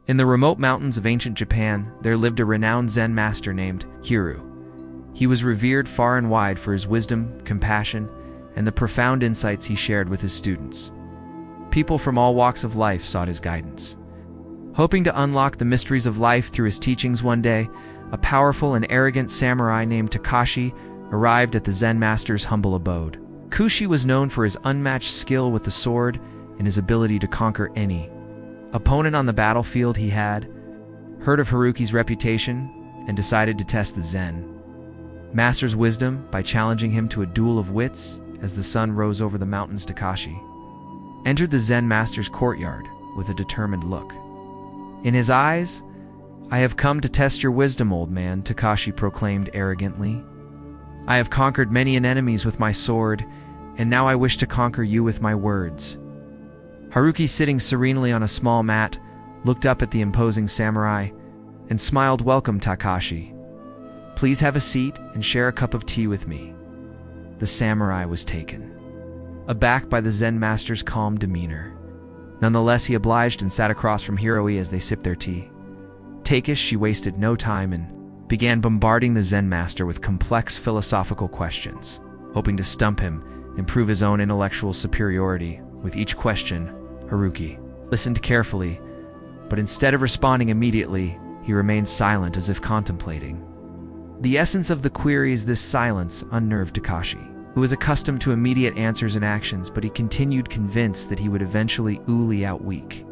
In the remote mountains of ancient Japan, there lived a renowned Zen master named Hiru. He was revered far and wide for his wisdom, compassion, and the profound insights he shared with his students. People from all walks of life sought his guidance. Hoping to unlock the mysteries of life through his teachings one day, a powerful and arrogant samurai named Takashi arrived at the Zen master's humble abode. Kushi was known for his unmatched skill with the sword and his ability to conquer any opponent on the battlefield. He had heard of Haruki's reputation and decided to test the Zen master's wisdom by challenging him to a duel of wits. As the sun rose over the mountains, Takashi entered the Zen master's courtyard with a determined look. In his eyes, "I have come to test your wisdom, old man," Takashi proclaimed arrogantly. "I have conquered many enemies with my sword, and now I wish to conquer you with my words." Haruki, sitting serenely on a small mat, looked up at the imposing samurai and smiled. "Welcome, Takashi. Please have a seat and share a cup of tea with me." The samurai was taken aback by the Zen master's calm demeanor. Nonetheless, he obliged and sat across from Hiroi as they sipped their tea. Takish, she wasted no time and began bombarding the Zen master with complex philosophical questions, hoping to stump him and prove his own intellectual superiority. With each question, Haruki listened carefully, but instead of responding immediately, he remained silent as if contemplating. The essence of the queries, this silence, unnerved Takashi, who was accustomed to immediate answers and actions, but he continued, convinced that he would eventually ooly out weak.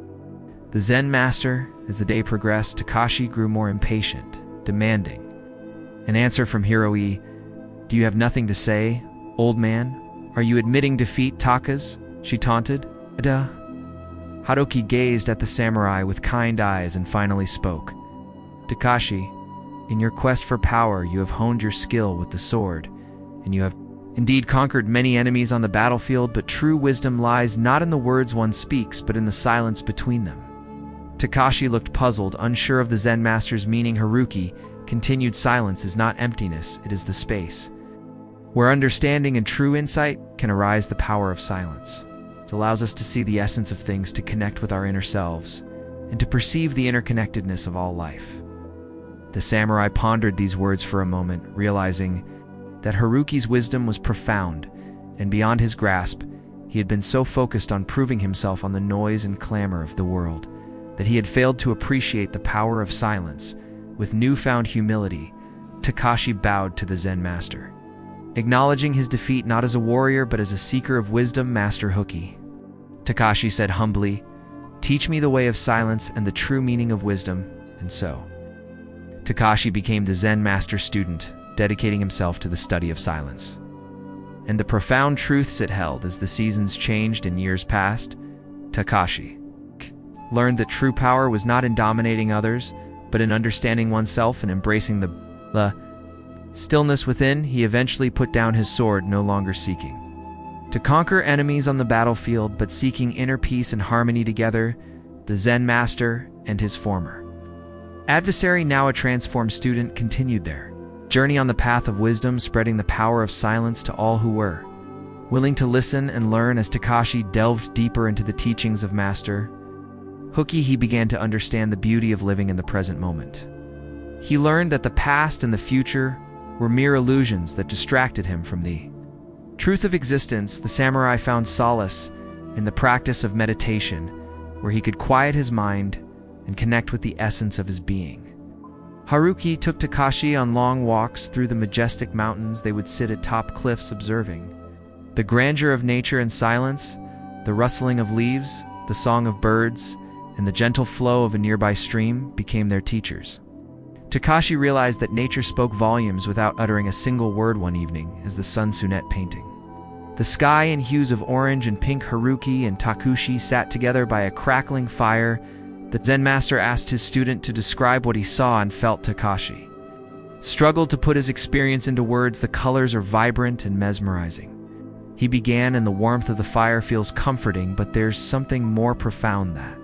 The Zen master, as the day progressed, Takashi grew more impatient, demanding an answer from Hiroi. "Do you have nothing to say, old man? Are you admitting defeat, Takas?" she taunted. "Duh." Haruki gazed at the samurai with kind eyes and finally spoke. "Takashi, in your quest for power, you have honed your skill with the sword, and you have indeed conquered many enemies on the battlefield, but true wisdom lies not in the words one speaks, but in the silence between them." Takashi looked puzzled, unsure of the Zen master's meaning. Haruki continued, "Silence is not emptiness, it is the space where understanding and true insight can arise. The power of silence. It allows us to see the essence of things, to connect with our inner selves, and to perceive the interconnectedness of all life." The samurai pondered these words for a moment, realizing that Haruki's wisdom was profound and beyond his grasp. He had been so focused on proving himself on the noise and clamor of the world that he had failed to appreciate the power of silence. With newfound humility, Takashi bowed to the Zen master, acknowledging his defeat not as a warrior but as a seeker of wisdom. "Master Huki," Takashi said humbly, "teach me the way of silence and the true meaning of wisdom." And so, Takashi became the Zen master's student, dedicating himself to the study of silence and the profound truths it held. As the seasons changed and years passed, Takashi learned that true power was not in dominating others, but in understanding oneself and embracing the stillness within. He eventually put down his sword, no longer seeking to conquer enemies on the battlefield, but seeking inner peace and harmony together. The Zen master and his former adversary, now a transformed student, continued their journey on the path of wisdom, spreading the power of silence to all who were willing to listen and learn. As Takashi delved deeper into the teachings of Master Huki, he began to understand the beauty of living in the present moment. He learned that the past and the future were mere illusions that distracted him from the truth of existence. The samurai found solace in the practice of meditation, where he could quiet his mind and connect with the essence of his being. Haruki took Takashi on long walks through the majestic mountains. They would sit atop cliffs observing the grandeur of nature in silence. The rustling of leaves, the song of birds, and the gentle flow of a nearby stream became their teachers. Takashi realized that nature spoke volumes without uttering a single word. One evening, as the sun sunset painting the sky in hues of orange and pink, Haruki and Takushi sat together by a crackling fire. The Zen master asked his student to describe what he saw and felt. Takashi struggled to put his experience into words. "The colors are vibrant and mesmerizing," he began, "and the warmth of the fire feels comforting, but there's something more profound that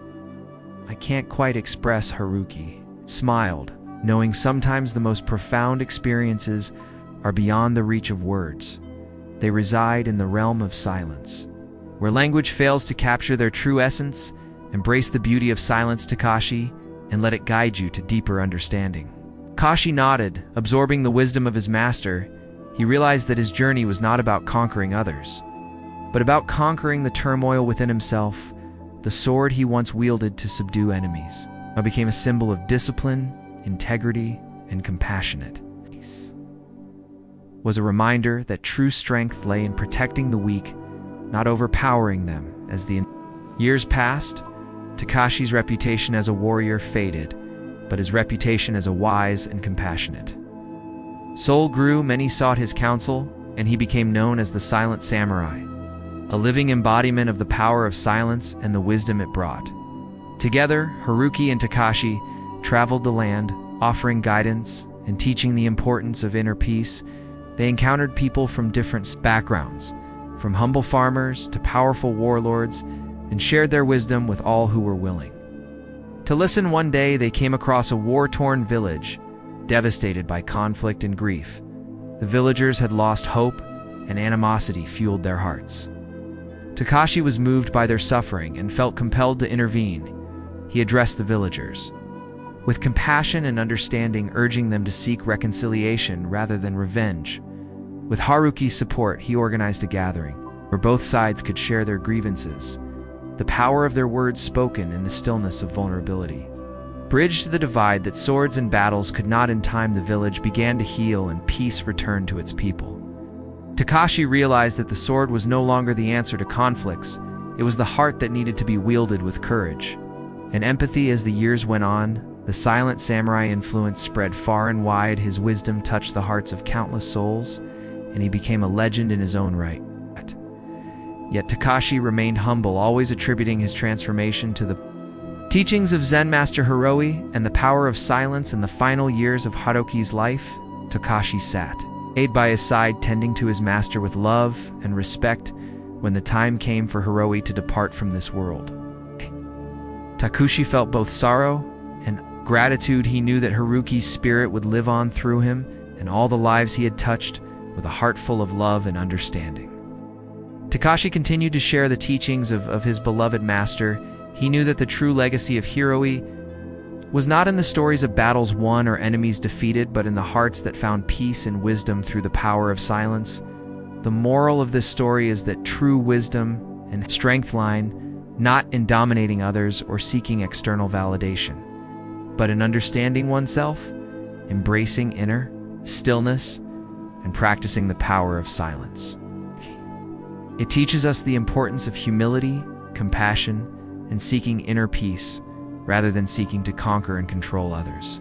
I can't quite express." Haruki smiled, knowing sometimes the most profound experiences are beyond the reach of words. They reside in the realm of silence, where language fails to capture their true essence. Embrace the beauty of silence, Takashi, and let it guide you to deeper understanding." Kashi nodded, absorbing the wisdom of his master. He realized that his journey was not about conquering others, but about conquering the turmoil within himself. The sword he once wielded to subdue enemies now became a symbol of discipline, integrity, and compassionate. Was a reminder that true strength lay in protecting the weak, not overpowering them. As the years passed, Takashi's reputation as a warrior faded, but his reputation as a wise and compassionate soul grew. Many sought his counsel, and he became known as the Silent Samurai, a living embodiment of the power of silence and the wisdom it brought. Together, Haruki and Takashi traveled the land, offering guidance and teaching the importance of inner peace. They encountered people from different backgrounds, from humble farmers to powerful warlords, and shared their wisdom with all who were willing to listen. One day, they came across a war-torn village, devastated by conflict and grief. The villagers had lost hope, and animosity fueled their hearts. Takashi was moved by their suffering and felt compelled to intervene. He addressed the villagers with compassion and understanding, urging them to seek reconciliation rather than revenge. With Haruki's support, he organized a gathering where both sides could share their grievances. The power of their words spoken in the stillness of vulnerability bridged the divide that swords and battles could not. In time, the village began to heal and peace returned to its people. Takashi realized that the sword was no longer the answer to conflicts. It was the heart that needed to be wielded with courage and empathy. As the years went on, the Silent Samurai influence spread far and wide. His wisdom touched the hearts of countless souls, and he became a legend in his own right. Yet Takashi remained humble, always attributing his transformation to the teachings of Zen Master Hiroi and the power of silence. In the final years of Haruki's life, Takashi sat by his side, tending to his master with love and respect. When the time came for Hiroi to depart from this world, Takashi felt both sorrow and gratitude. He knew that Haruki's spirit would live on through him and all the lives he had touched, with a heart full of love and understanding. Takashi continued to share the teachings of his beloved master. He knew that the true legacy of Hiroi was not in the stories of battles won or enemies defeated, but in the hearts that found peace and wisdom through the power of silence. The moral of this story is that true wisdom and strength lie not in dominating others or seeking external validation, but in understanding oneself, embracing inner stillness, and practicing the power of silence. It teaches us the importance of humility, compassion, and seeking inner peace, rather than seeking to conquer and control others.